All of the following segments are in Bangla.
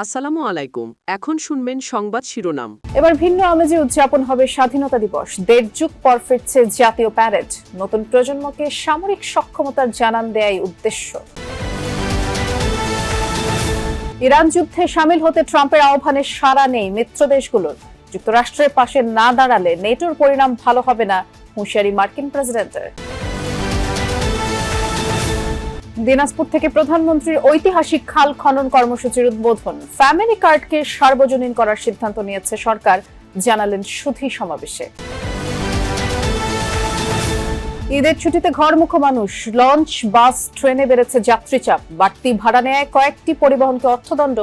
আসসালামু আলাইকুম। এখন শুনবেন সংবাদ শিরোনাম। এবার ভিন্ন আমেজে উদযাপন হবে স্বাধীনতা দিবস। ১.৫ যুগ পর ফিরছে জাতীয় প্যারেড। নতুন প্রজন্মকে সামরিক সক্ষমতার জানান দেয়াই উদ্দেশ্য। ইরান যুদ্ধে সামিল হতে ট্রাম্পের আহ্বানে সাড়া নেই মিত্র দেশগুলোর। যুক্তরাষ্ট্রের পাশে না দাঁড়ালে নেটোর পরিণাম ভালো হবে না, হুঁশিয়ারি মার্কিন প্রেসিডেন্টের। দিনাজপুর থেকে প্রধানমন্ত্রীর ঐতিহাসিক খাল খনন কর্মসূচির উদ্বোধন। ফ্যামিলি কার্ডকে সার্বজনীন করার সিদ্ধান্ত নিয়েছে সরকার, জানালেন সুধী সমাবেশে। ঈদের ছুটিতে ঘরমুখো মানুষ, লঞ্চ, বাস, ট্রেনে বেড়েছে যাত্রী চাপ। বাড়তি ভাড়া নেয় কয়েকটি পরিবহনকে অর্থদণ্ড,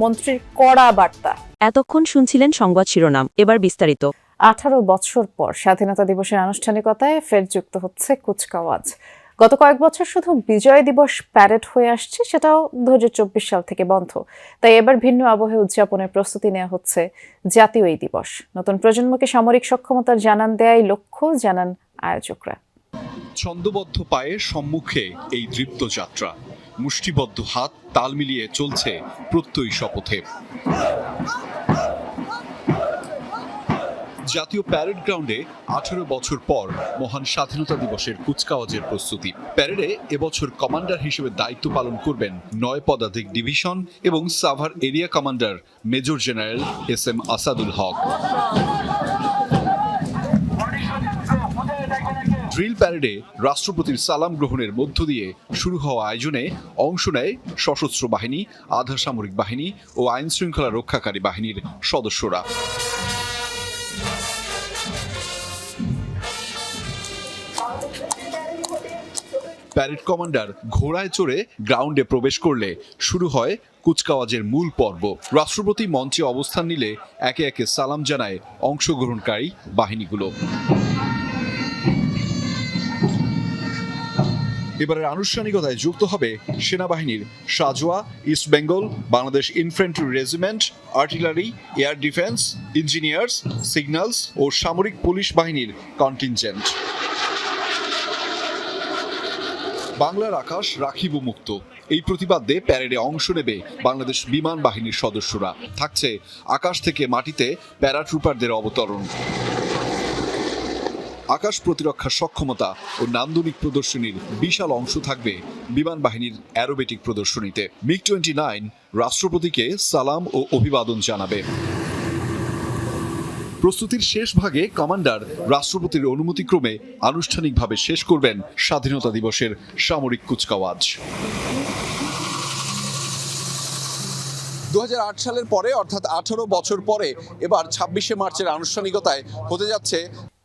মন্ত্রীর কড়া বার্তা। এতক্ষণ শুনছিলেন সংবাদ শিরোনাম, এবার বিস্তারিত। 18 বছর পর স্বাধীনতা দিবসের আনুষ্ঠানিকতায় ফের যুক্ত হচ্ছে কুচকাওয়াজ। গত কয়েক বছর শুধু বিজয় দিবস প্যারেড হয়ে আসছে, সেটাও 2024 সাল থেকে বন্ধ। তাই এবার ভিন্ন আবহে উদযাপনের প্রস্তুতি নেওয়া হচ্ছে জাতীয় এই দিবস। নতুন প্রজন্মকে সামরিক সক্ষমতার জানান দেয়াই লক্ষ্য, জানান আয়োজকরা। ছন্দবদ্ধ পায়ে সম্মুখে এই দৃপ্ত যাত্রা, মুষ্টিবদ্ধ হাত তাল মিলিয়ে চলছে প্রত্যয়ী শপথে। জাতীয় প্যারেড গ্রাউন্ডে 18 বছর পর মহান স্বাধীনতা দিবসের কুচকাওয়াজের প্রস্তুতি। প্যারেডে এবছর কমান্ডার হিসেবে দায়িত্ব পালন করবেন 9 পদাতিক ডিভিশন এবং Savar area commander major general SM Asadul Haque. Drill প্যারেডে রাষ্ট্রপতির সালাম গ্রহণের মধ্য দিয়ে শুরু হওয়া আয়োজনে অংশ নেয় সশস্ত্র বাহিনী, আধা সামরিক বাহিনী ও আইন শৃঙ্খলা রক্ষাকারী বাহিনীর সদস্যরা। প্যারেড কমান্ডার ঘোড়ায় চড়ে গ্রাউন্ডে প্রবেশ করলে শুরু হয় কুচকাওয়াজের মূল পর্ব। রাষ্ট্রপতি মঞ্চে অবস্থান নিলে একে একে সালাম জানায় অংশগ্রহণকারী বাহিনীগুলো। এবারের আনুষ্ঠানিকতায় যুক্ত হবে সেনাবাহিনীর সাজোয়া, East Bengal, Bangladesh infantry regiment, artillery, air defence, engineers, signals ও সামরিক পুলিশ বাহিনীর কন্টিনজেন্ট। বাংলার আকাশ রাখিব মুক্ত, এই প্রতিবাদে প্যারেডে অংশ নেবে বাংলাদেশ বিমান বাহিনীর সদস্যরা। থাকছে আকাশ থেকে মাটিতে প্যারাট্রুপারদের অবতরণ, আকাশ প্রতিরক্ষার সক্ষমতা ও নান্দনিক প্রদর্শনীর বিশাল অংশ থাকবে বিমান বাহিনীর অ্যারোবেটিক প্রদর্শনীতে। MiG-29 রাষ্ট্রপতিকে সালাম ও অভিবাদন জানাবে। প্রস্তুতির শেষ ভাগে কমান্ডার রাষ্ট্রপতির অনুমতিক্রমে আনুষ্ঠানিকভাবে শেষ করবেন স্বাধীনতা দিবসের সামরিক কুচকাওয়াজ। 2008 সালের পরে অর্থাৎ 18 বছর পরে এবার 26শে মার্চের আনুষ্ঠানিকতায় হতে যাচ্ছে।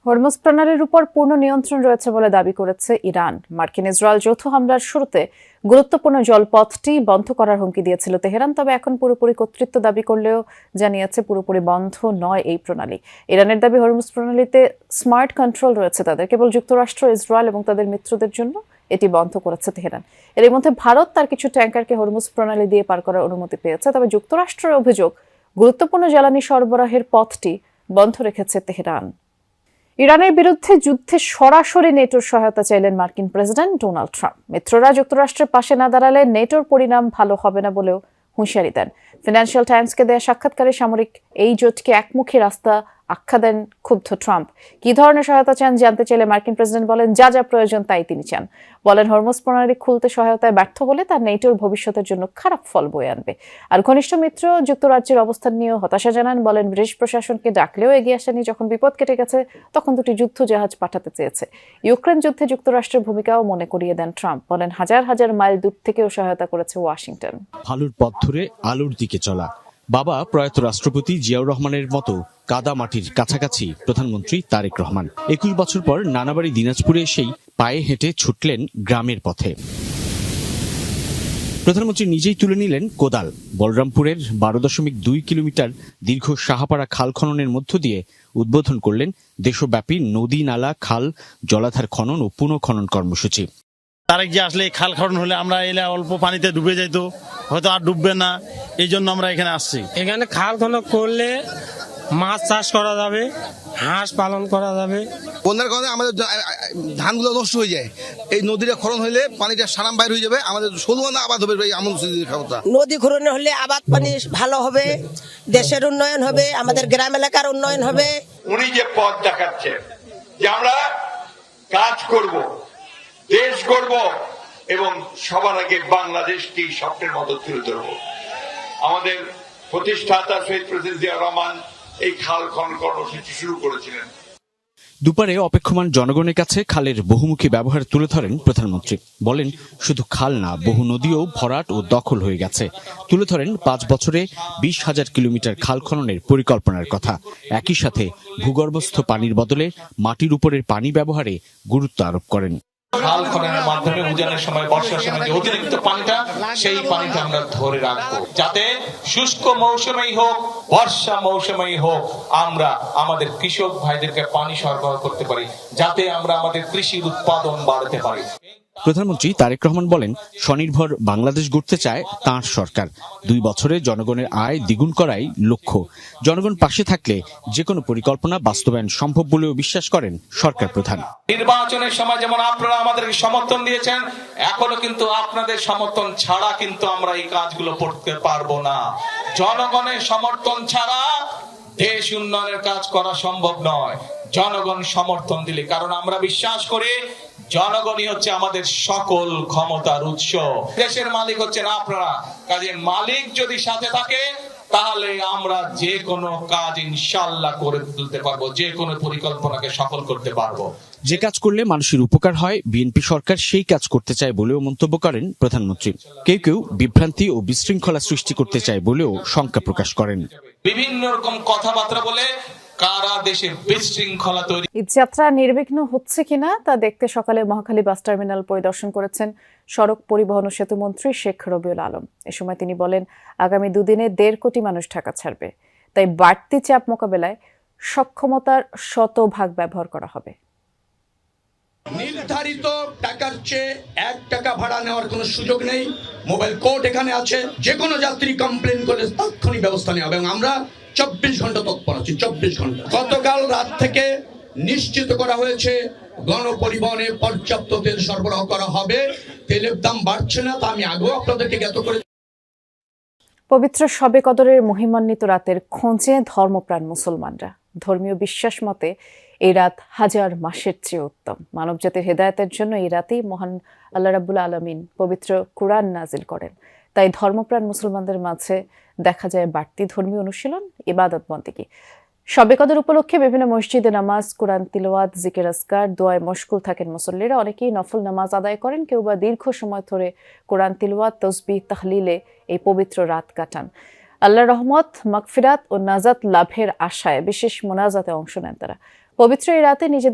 হরমুজ প্রণালীর উপর পূর্ণ নিয়ন্ত্রণ রয়েছে বলে দাবি করেছে ইরান। মার্কিন ইসরায়েল যৌথ হামলার শুরুতে গুরুত্বপূর্ণ জলপথটি বন্ধ করার হুমকি দিয়েছিল তেহরান, তবে এখন পুরোপুরি কর্তৃত্ব দাবি করলেও জানিয়েছে পুরোপুরি বন্ধ নয় এই প্রণালী। ইরানের দাবি হরমুজ প্রণালীতে স্মার্ট কন্ট্রোল রয়েছে তাদের, কেবল যুক্তরাষ্ট্র, ইসরায়েল এবং তাদের মিত্রদের জন্য এটি বন্ধ করেছে তেহরান। এর মধ্যে ভারত তার কিছু ট্যাঙ্কারকে হরমুজ প্রণালী দিয়ে পার করার অনুমতি পেয়েছে, তবে যুক্তরাষ্ট্রের অভিযোগ গুরুত্বপূর্ণ জ্বালানি সরবরাহের পথটি বন্ধ রেখেছে তেহরান। ইরানের বিরুদ্ধে যুদ্ধে সরাসরি নেটোর সহায়তা চাইলেন মার্কিন প্রেসিডেন্ট ডোনাল্ড ট্রাম্প। মিত্ররা যুক্তরাষ্ট্রের পাশে না দাঁড়ালে নেটোর পরিণাম ভালো হবে না বলেও হুঁশিয়ারি দেন। ফিনান্সিয়াল টাইমসকে দেয়া সাক্ষাৎকারে সামরিক এই জোটকে একমুখী রাস্তা আখ্যা দেন ক্ষুব্ধ ট্রাম্প। কি ধরনের সহায়তা চান জানতে চাইলে মার্কিন প্রেসিডেন্ট বলেন, যা যা প্রয়োজন তাই তিনি চান। বলেন, হরমুজ প্রণালী খুলতে সহায়তায় ব্যর্থ হলে তার নেটোর ভবিষ্যতের জন্য খারাপ ফল বয়ে আনবে। আর ঘনিষ্ঠ মিত্র যুক্তরাজ্যের অবস্থান নিয়েও হতাশা জানান। বলেন, ব্রিটিশ প্রশাসনকে ডাকলেও এগিয়ে আসেনি, যখন বিপদ কেটে গেছে তখন দুটি যুদ্ধ জাহাজ পাঠাতে চেয়েছে। ইউক্রেন যুদ্ধে যুক্তরাষ্ট্রের ভূমিকাও মনে করিয়ে দেন ট্রাম্প। বলেন, হাজার হাজার মাইল দূর থেকেও সহায়তা করেছে ওয়াশিংটন। ভালোর পথ ধরে আলোর দিকে চলা। বাবা প্রয়াত রাষ্ট্রপতি জিয়াউর রহমানের মতো কাদা মাটির কাছাকাছি প্রধানমন্ত্রী তারেক রহমান। 21 বছর পর নানাবাড়ি দিনাজপুরে এসেই পায়ে হেঁটে ছুটলেন গ্রামের পথে। প্রধানমন্ত্রী নিজেই তুলে নিলেন কোদাল। বলরামপুরের 12.2 কিলোমিটার দীর্ঘ সাহাপাড়া খাল খননের মধ্য দিয়ে উদ্বোধন করলেন দেশব্যাপী নদী, নালা, খাল, জলাধার খনন ও পুনঃখনন কর্মসূচি। তারেক যে আসলে খাল খনন হলে আমরা এলে অল্প পানিতে ডুবে যাইতো, হয়তো আর ডুববে না, এই জন্য আমরা এখানে আসছি। এখানে খাল খনন করলে মাছ চাষ করা যাবে, হাঁস পালন করা যাবে। বন্যার কারণে আমাদের ধানগুলো নষ্ট হয়ে যায়। এই নদীটা খনন হলে পানিটা সারাম বাইর হয়ে যাবে, আমাদের ষোলনা আবাদ হবে। এই আমন ক্ষমতা নদী খনন হলে আবাদ পানি ভালো হবে, দেশের উন্নয়ন হবে, আমাদের গ্রাম এলাকার উন্নয়ন হবে। উনি যে পথ দেখাচ্ছে যে আমরা কাজ করব, দেশ করব এবং সবার আগে বাংলাদেশকে স্বপ্নের মতো তুলে ধরব। আমাদের প্রতিষ্ঠাতা শহীদ প্রেসিডেন্ট জিয়াউর রহমান এই খাল খনন কর্মসূচি শুরু করেছিলেন। দুপারে অপেক্ষমান জনগণের কাছে খালের বহুমুখী ব্যবহার তুলে ধরেন প্রধানমন্ত্রী। বলেন, শুধু খাল না, বহু নদীও ভরাট ও দখল হয়ে গেছে। তুলে ধরেন 5 বছরে 20,000 কিলোমিটার খাল খননের পরিকল্পনার কথা। একই সাথে ভূগর্ভস্থ পানির বদলে মাটির উপরের পানি ব্যবহারে গুরুত্ব আরোপ করেন। খাল খননের মাধ্যমে উজানের সময়, বর্ষার সময় যে অতিরিক্ত পানিটা, সেই পানিটা আমরা ধরে রাখবো, যাতে শুষ্ক মৌসুমেই হোক, বর্ষা মৌসুমেই হোক, আমরা আমাদের কৃষক ভাইদেরকে পানি সরবরাহ করতে পারি, যাতে আমরা আমাদের কৃষির উৎপাদন বাড়াতে পারি। প্রধানমন্ত্রী তারেক রহমান বলেন, স্বনির্ভর বাংলাদেশ গড়তে চায় তাঁর সরকার। 2 বছরে জনগণের আয় দ্বিগুণ করাই লক্ষ্য। জনগণ পাশে থাকলে যে কোনো পরিকল্পনা বাস্তবায়ন সম্ভব বলেও বিশ্বাস করেন সরকার প্রধান। নির্বাচনের সময় যেমন আপনারা আমাদেরকে সমর্থন দিয়েছেন, এখনো কিন্তু আপনাদের সমর্থন ছাড়া কিন্তু আমরা এই কাজগুলো করতে পারবো না। জনগণের সমর্থন ছাড়া দেশ উন্নয়নের কাজ করা সম্ভব নয়। জনগণ সমর্থন দিলে, কারণ আমরা বিশ্বাস করি জনগণই হচ্ছে আমাদের সকল ক্ষমতার উৎস। দেশের মালিক হচ্ছেন আপনারা, কাজে মালিক যদি সাথে থাকে তাহলে আমরা যে কোনো কাজ ইনশাআল্লাহ করে তুলতে পারবো, যে কোনো পরিকল্পনাকে সফল করতে পারবো। যে কাজ করলে মানুষের উপকার হয়, বিএনপি সরকার সেই কাজ করতে চায় বলেও মন্তব্য করেন প্রধানমন্ত্রী। কেউ কেউ বিভ্রান্তি ও বিশৃঙ্খলা সৃষ্টি করতে চায় বলেও শঙ্কা প্রকাশ করেন। বিভিন্ন রকম কথাবার্তা বলে কারা দেশে বিশৃঙ্খলা তৈরি। ঈদযাত্রা নির্বিঘ্ন হচ্ছে কিনা তা দেখতে সকালে মহাখালী বাস টার্মিনাল পরিদর্শন করেছেন সড়ক পরিবহন ও সেতু মন্ত্রী শেখ রবিউল আলম। এ সময় তিনি বলেন, আগামী 2 দিনে 1.5 কোটি মানুষ ঢাকা ছাড়বে, তাই বাড়তি চাপ মোকাবেলায় সক্ষমতার শতভাগ ব্যবহার করা হবে। নির্ধারিত টাকার চেয়ে 1 টাকা ভাড়া নেওয়ার কোনো সুযোগ নেই। মোবাইল কোর্ট এখানে আছে, যে কোনো যাত্রী কমপ্লেন করলে তাৎক্ষণিক ব্যবস্থা নেওয়া হবে এবং আমরা 24 ঘন্টা তৎপর আছি। 24 ঘন্টা। গতকাল রাত থেকে নিশ্চিত করা হয়েছে গণপরিবহনে পর্যাপ্ত তেল সরবরাহ করা হবে। তেলের দাম বাড়ছে না, তা আমি আগেও আপনাদেরকে জ্ঞাত করে। পবিত্র শবে কদরের মহিমান্বিত রাতের খোঁজে ধর্মপ্রাণ মুসলমানরা। ধর্মীয় বিশ্বাস মতে এই রাত হাজার মাসের চেয়ে উত্তম। মানবজাতির হেদায়েতের জন্য এই রাতেই মহান আল্লাহ রাব্বুল আলামিন পবিত্র কুরআন নাজিল করেন। তাই ধর্মপ্রাণ মুসলমানদের মাঝে দেখা যায় বাড়তি ধর্মীয় অনুশীলন, ইবাদত বন্দেগী। শবে কদর উপলক্ষে বিভিন্ন মসজিদে নামাজ, কুরআন তিলাওয়াত, জিকির আজকার, দোয়ায় মশগুল থাকেন মুসল্লিরা। অনেকেই নফল নামাজ আদায় করেন, কেউ বা দীর্ঘ সময় ধরে কুরআন তিলাওয়াত, তাসবিহ, তাহলিলে এই পবিত্র রাত কাটান। আল্লাহর রহমত, মাগফিরাত ও নাজাত লাভের আশায় বিশেষ মোনাজাতে অংশ নেন তারা। পবিত্র এই রাতে নিজেদের